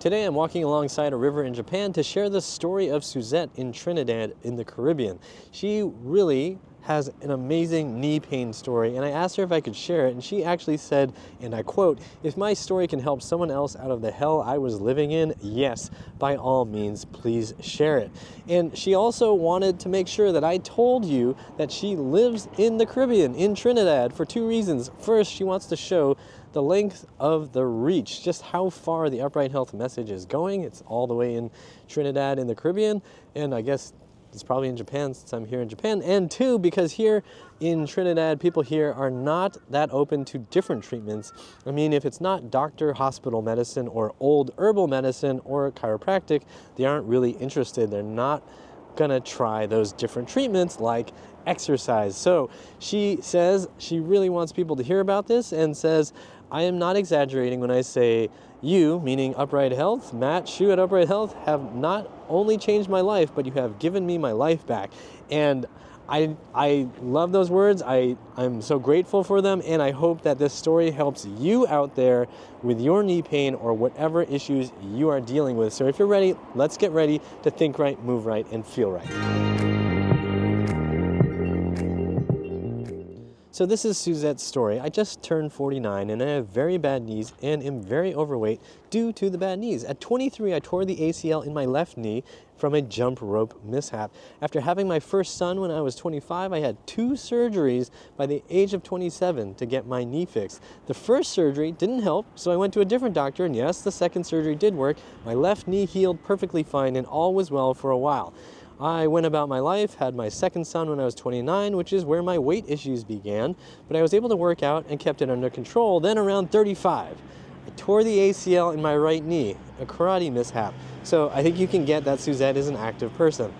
Today I'm walking alongside a river in Japan to share the story of Suzette in Trinidad in the Caribbean. She really has an amazing knee pain story, and I asked her if I could share it, and she actually said, and I quote, "If my story can help someone else out of the hell I was living in, yes, by all means, please share it." And she also wanted to make sure that I told you that she lives in the Caribbean, in Trinidad, for two reasons. First, she wants to show the length of the reach, just how far the Upright Health message is going. It's all the way in Trinidad in the Caribbean, and I guess it's probably in Japan since I'm here in Japan. And two, because here in Trinidad, people here are not that open to different treatments. I mean, if it's not doctor, hospital medicine, or old herbal medicine, or chiropractic, they aren't really interested. They're not gonna try those different treatments like exercise. So she says she really wants people to hear about this and says, I am not exaggerating when I say you, meaning Upright Health, Matt Shu at Upright Health, have not only changed my life, but you have given me my life back. And I love those words. I'm so grateful for them, and I hope that this story helps you out there with your knee pain or whatever issues you are dealing with. So if you're ready, let's get ready to think right, move right, and feel right. So this is Suzette's story. I just turned 49 and I have very bad knees and am very overweight due to the bad knees. At 23, I tore the ACL in my left knee from a jump rope mishap. After having my first son when I was 25, I had 2 surgeries by the age of 27 to get my knee fixed. The first surgery didn't help, so I went to a different doctor, and yes, the second surgery did work. My left knee healed perfectly fine and all was well for a while. I went about my life, had my second son when I was 29, which is where my weight issues began, but I was able to work out and kept it under control. Then around 35, I tore the ACL in my right knee, a karate mishap. So I think you can get that Suzette is an active person.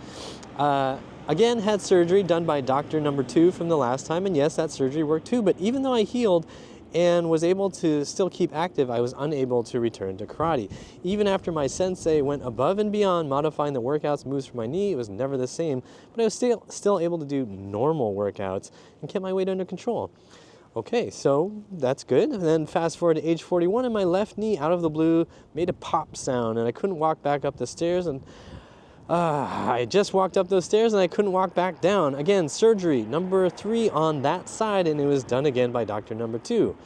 Again, had surgery done by doctor number 2 from the last time, and yes, that surgery worked too, but even though I healed and was able to still keep active, I was unable to return to karate. Even after my sensei went above and beyond modifying the workouts moves for my knee, it was never the same, but I was still able to do normal workouts and kept my weight under control. Okay, so that's good. And then fast forward to age 41, and my left knee, out of the blue, made a pop sound, and I couldn't walk back up the stairs, and I just walked up those stairs and I couldn't walk back down. Again, surgery number 3 on that side, and it was done again by doctor number 2.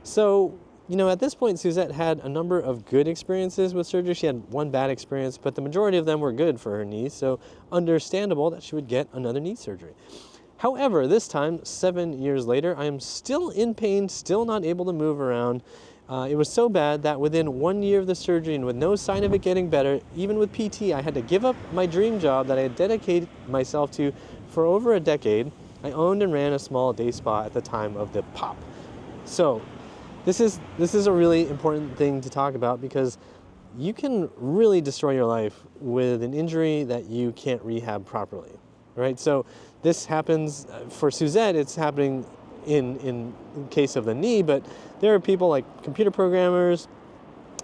So, at this point, Suzette had a number of good experiences with surgery. She had one bad experience, but the majority of them were good for her knee, so understandable that she would get another knee surgery. However, this time, 7 years later, I am still in pain, still not able to move around. It was so bad that within 1 year of the surgery and with no sign of it getting better, even with PT, I had to give up my dream job that I had dedicated myself to for over a decade. I owned and ran a small day spa at the time of the pop. So this is a really important thing to talk about, because you can really destroy your life with an injury that you can't rehab properly, right? So this happens for Suzette. It's happening in case of the knee, but there are people like computer programmers,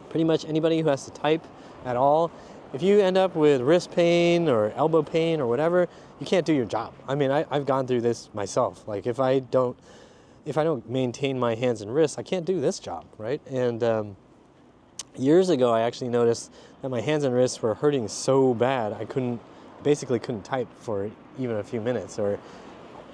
pretty much anybody who has to type at all. If you end up with wrist pain or elbow pain or whatever, you can't do your job. I mean, I've gone through this myself. Like if I don't maintain my hands and wrists, I can't do this job, right? And years ago, I actually noticed that my hands and wrists were hurting so bad, I basically couldn't type for even a few minutes, or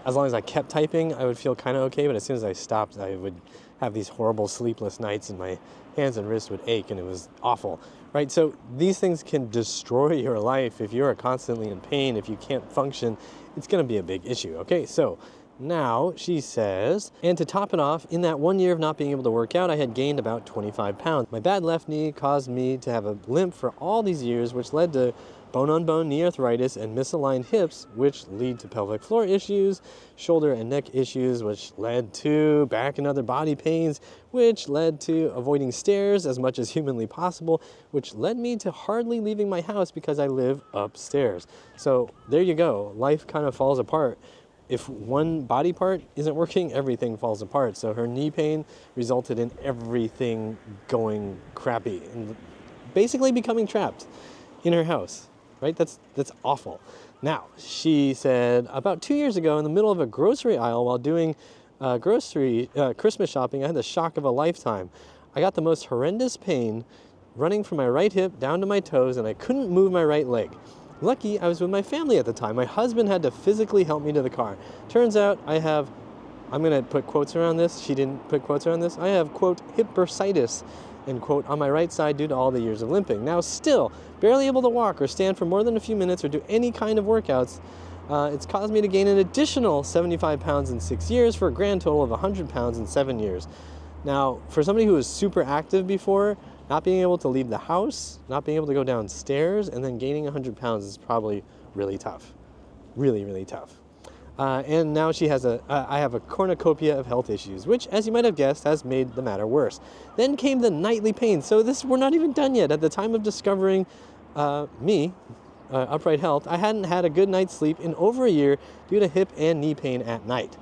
as long as I kept typing, I would feel kind of okay, but as soon as I stopped, I would have these horrible sleepless nights and my hands and wrists would ache, and it was awful, right? So these things can destroy your life if you are constantly in pain. If you can't function, it's going to be a big issue, okay? So now she says, and to top it off, in that 1 year of not being able to work out, I had gained about 25 pounds. My bad left knee caused me to have a limp for all these years, which led to bone-on-bone knee arthritis and misaligned hips, which lead to pelvic floor issues, shoulder and neck issues, which led to back and other body pains, which led to avoiding stairs as much as humanly possible, which led me to hardly leaving my house because I live upstairs. So there you go. Life kind of falls apart. If one body part isn't working, everything falls apart. So her knee pain resulted in everything going crappy and basically becoming trapped in her house. Right? That's awful. Now, she said, about 2 years ago, in the middle of a grocery aisle while doing Christmas shopping, I had the shock of a lifetime. I got the most horrendous pain running from my right hip down to my toes, and I couldn't move my right leg. Lucky I was with my family at the time. My husband had to physically help me to the car. Turns out I have, I'm going to put quotes around this. She didn't put quotes around this. I have, quote, hip bursitis, end quote, on my right side due to all the years of limping. Now still, barely able to walk or stand for more than a few minutes or do any kind of workouts. It's caused me to gain an additional 75 pounds in 6 years for a grand total of 100 pounds in 7 years. Now, for somebody who was super active before, not being able to leave the house, not being able to go downstairs, and then gaining 100 pounds is probably really tough. Really, really tough. And now she has I have a cornucopia of health issues, which, as you might have guessed, has made the matter worse. Then came the nightly pain. So we're not even done yet. At the time of discovering Upright Health, I hadn't had a good night's sleep in over a year due to hip and knee pain at night.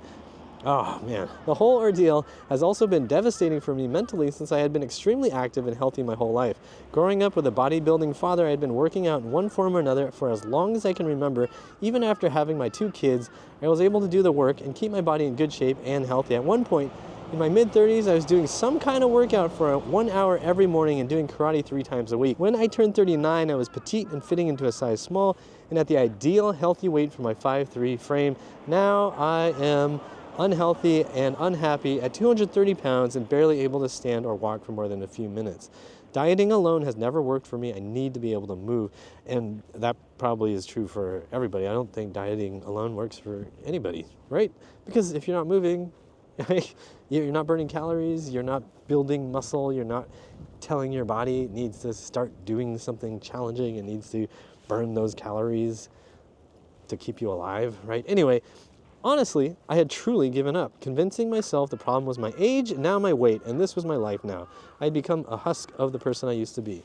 Oh man, the whole ordeal has also been devastating for me mentally since I had been extremely active and healthy my whole life. Growing up with a bodybuilding father, I had been working out in one form or another for as long as I can remember. Even after having my 2 kids, I was able to do the work and keep my body in good shape and healthy. At one point, in my mid-30s, I was doing some kind of workout for 1 hour every morning and doing karate 3 times a week. When I turned 39, I was petite and fitting into a size small and at the ideal healthy weight for my 5'3" frame. Now I am unhealthy and unhappy at 230 pounds and barely able to stand or walk for more than a few minutes. Dieting alone has never worked for me. I need to be able to move, and that probably is true for everybody. I don't think dieting alone works for anybody, right? Because if you're not moving, you're not burning calories, you're not building muscle, you're not telling your body it needs to start doing something challenging, it needs to burn those calories to keep you alive, right? Anyway, honestly, I had truly given up, convincing myself the problem was my age and now my weight, and this was my life now. I had become a husk of the person I used to be.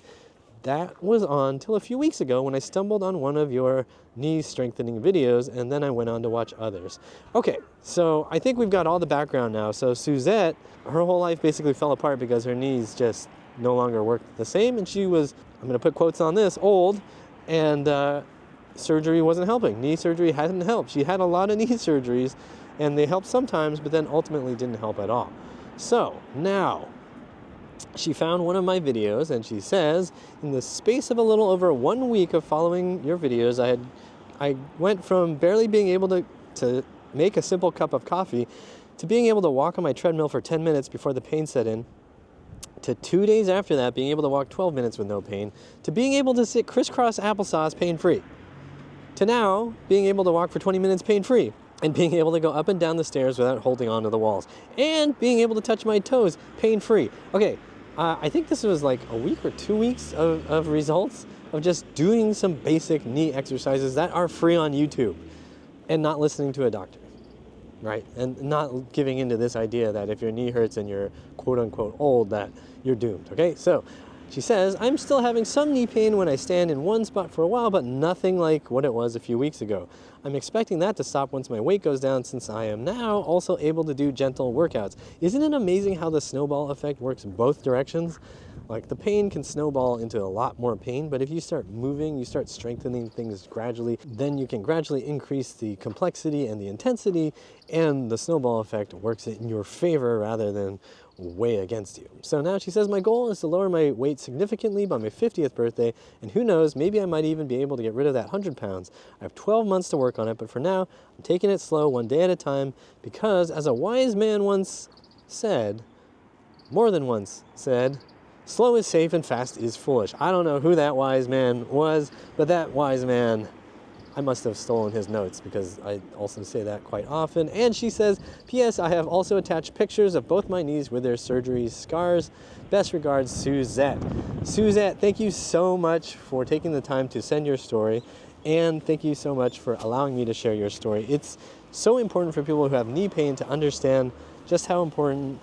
That was on till a few weeks ago when I stumbled on one of your knee strengthening videos, and then I went on to watch others. Okay, so I think we've got all the background now. So Suzette, her whole life basically fell apart because her knees just no longer worked the same, and she was, I'm going to put quotes on this, old, and surgery wasn't helping. Knee surgery hadn't helped. She had a lot of knee surgeries, and they helped sometimes, but then ultimately didn't help at all. So now, she found one of my videos, and she says, in the space of a little over 1 week of following your videos, I went from barely being able to make a simple cup of coffee to being able to walk on my treadmill for 10 minutes before the pain set in, to 2 days after that being able to walk 12 minutes with no pain, to being able to sit crisscross applesauce pain-free, to now being able to walk for 20 minutes pain-free, and being able to go up and down the stairs without holding onto the walls, and being able to touch my toes pain-free. Okay, I think this was like a week or 2 weeks of results of just doing some basic knee exercises that are free on YouTube and not listening to a doctor, right? And not giving into this idea that if your knee hurts and you're quote-unquote old, that you're doomed, okay? So she says, I'm still having some knee pain when I stand in one spot for a while, but nothing like what it was a few weeks ago. I'm expecting that to stop once my weight goes down, since I am now also able to do gentle workouts. Isn't it amazing how the snowball effect works in both directions? Like, the pain can snowball into a lot more pain, but if you start moving, you start strengthening things gradually, then you can gradually increase the complexity and the intensity, and the snowball effect works in your favor rather than way against you. So now she says, my goal is to lower my weight significantly by my 50th birthday, and who knows, maybe I might even be able to get rid of that 100 pounds. I have 12 months to work on it, but for now, I'm taking it slow, one day at a time, because as a wise man once said, more than once said, slow is safe and fast is foolish. I don't know who that wise man was, but that wise man, I must have stolen his notes, because I also say that quite often. And she says, P.S. I have also attached pictures of both my knees with their surgery scars. Best regards, Suzette. Suzette, thank you so much for taking the time to send your story, and thank you so much for allowing me to share your story. It's so important for people who have knee pain to understand just how important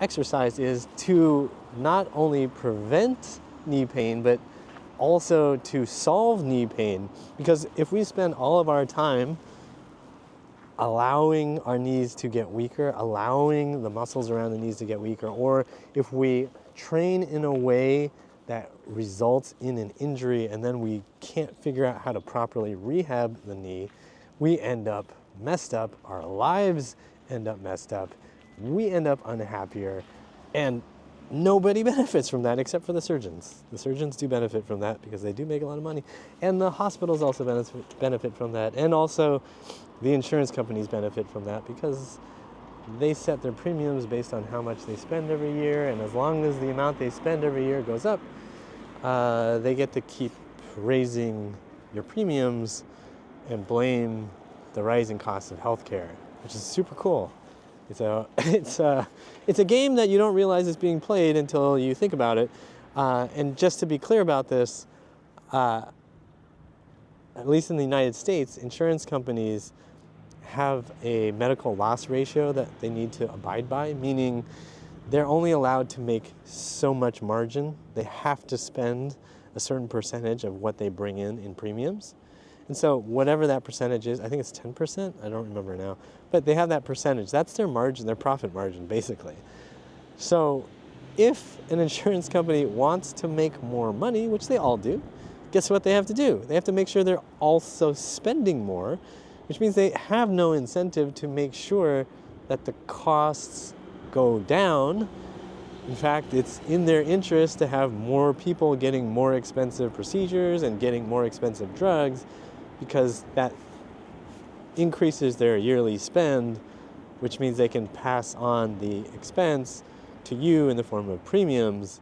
exercise is to not only prevent knee pain, but also to solve knee pain. Because if we spend all of our time allowing our knees to get weaker, allowing the muscles around the knees to get weaker, or if we train in a way that results in an injury and then we can't figure out how to properly rehab the knee, we end up messed up, our lives end up messed up, we end up unhappier, and nobody benefits from that except for the surgeons. The surgeons do benefit from that because they do make a lot of money. And the hospitals also benefit from that. And also the insurance companies benefit from that because they set their premiums based on how much they spend every year. And as long as the amount they spend every year goes up, they get to keep raising your premiums and blame the rising costs of healthcare, which is super cool. It's a game that you don't realize is being played until you think about it. And just to be clear about this, at least in the United States, insurance companies have a medical loss ratio that they need to abide by, meaning they're only allowed to make so much margin. They have to spend a certain percentage of what they bring in premiums. And so whatever that percentage is, I think it's 10%, I don't remember now, but they have that percentage. That's their margin, their profit margin, basically. So if an insurance company wants to make more money, which they all do, guess what they have to do? They have to make sure they're also spending more, which means they have no incentive to make sure that the costs go down. In fact, it's in their interest to have more people getting more expensive procedures and getting more expensive drugs, because that increases their yearly spend, which means they can pass on the expense to you in the form of premiums,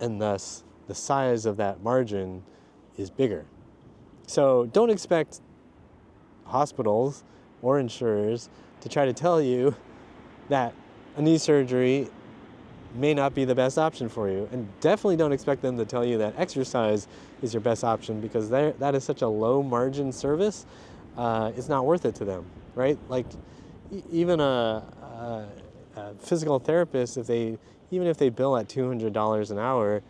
and thus the size of that margin is bigger. So don't expect hospitals or insurers to try to tell you that a knee surgery may not be the best option for you. And definitely don't expect them to tell you that exercise is your best option, because that is such a low margin service. It's not worth it to them, right? Like even a physical therapist, even if they bill at $200 an hour,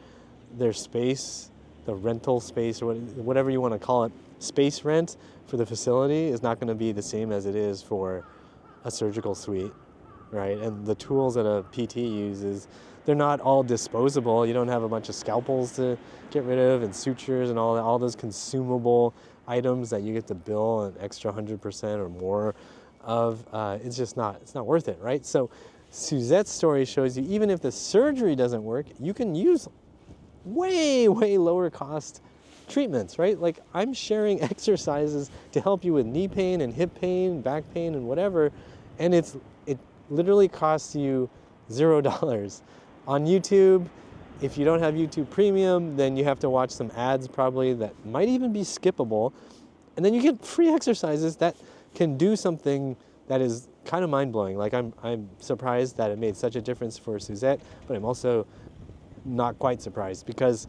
their space, the rental space, or whatever you want to call it, space rent for the facility is not going to be the same as it is for a surgical suite, right? And the tools that a PT uses, they're not all disposable. You don't have a bunch of scalpels to get rid of and sutures and all those consumable items that you get to bill an extra 100% or more of. It's not worth it, right? So Suzette's story shows you, even if the surgery doesn't work, you can use way, way lower cost treatments, right? Like I'm sharing exercises to help you with knee pain and hip pain, back pain and whatever, and it literally costs you $0. On YouTube, if you don't have YouTube Premium, then you have to watch some ads probably that might even be skippable, and then you get free exercises that can do something that is kind of mind-blowing. Like I'm surprised that it made such a difference for Suzette, but I'm also not quite surprised, because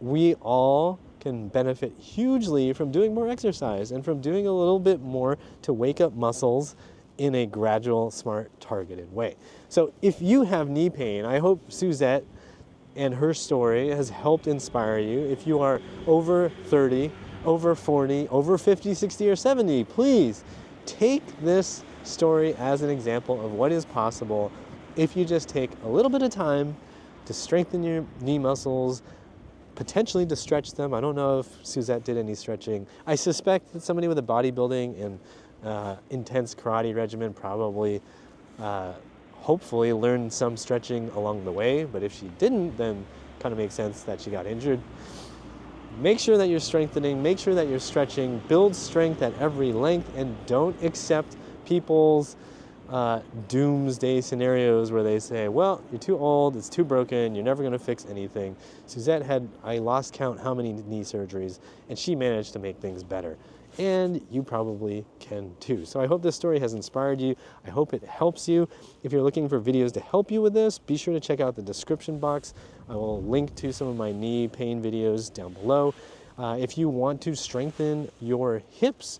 we all can benefit hugely from doing more exercise and from doing a little bit more to wake up muscles in a gradual, smart, targeted way. So if you have knee pain, I hope Suzette and her story has helped inspire you. If you are over 30, over 40, over 50, 60, or 70, please take this story as an example of what is possible if you just take a little bit of time to strengthen your knee muscles, potentially to stretch them. I don't know if Suzette did any stretching. I suspect that somebody with a bodybuilding and intense karate regimen probably, hopefully learned some stretching along the way, but if she didn't, then kind of makes sense that she got injured. Make sure that you're strengthening, make sure that you're stretching, build strength at every length, and don't accept people's doomsday scenarios where they say, well, you're too old, it's too broken, you're never going to fix anything. Suzette had, I lost count how many knee surgeries, and she managed to make things better. And you probably can too. So I hope this story has inspired you. I hope it helps you. If you're looking for videos to help you with this, be sure to check out the description box. I will link to some of my knee pain videos down below. If you want to strengthen your hips,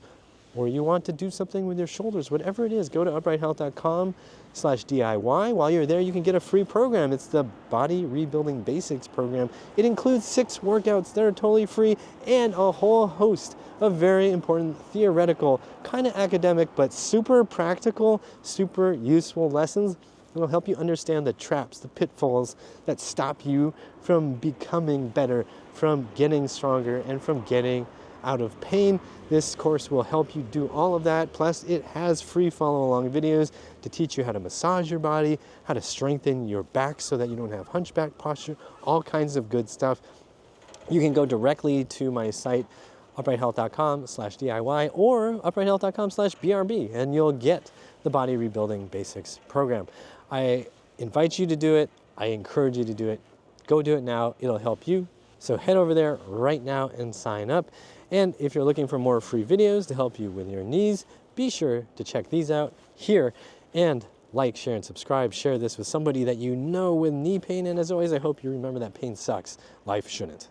or you want to do something with your shoulders, whatever it is, go to uprighthealth.com/DIY. While you're there, you can get a free program. It's the Body Rebuilding Basics program. It includes 6 workouts that are totally free and a whole host of very important theoretical, kind of academic, but super practical, super useful lessons. It'll help you understand the traps, the pitfalls that stop you from becoming better, from getting stronger, and from getting out of pain. This course will help you do all of that. Plus, it has free follow-along videos to teach you how to massage your body, how to strengthen your back so that you don't have hunchback posture, all kinds of good stuff. You can go directly to my site, uprighthealth.com/DIY or uprighthealth.com/BRB, and you'll get the Body Rebuilding Basics program. I invite you to do it. I encourage you to do it. Go do it now. It'll help you. So head over there right now and sign up. And if you're looking for more free videos to help you with your knees, be sure to check these out here. And like, share, and subscribe. Share this with somebody that you know with knee pain. And as always, I hope you remember that pain sucks. Life shouldn't.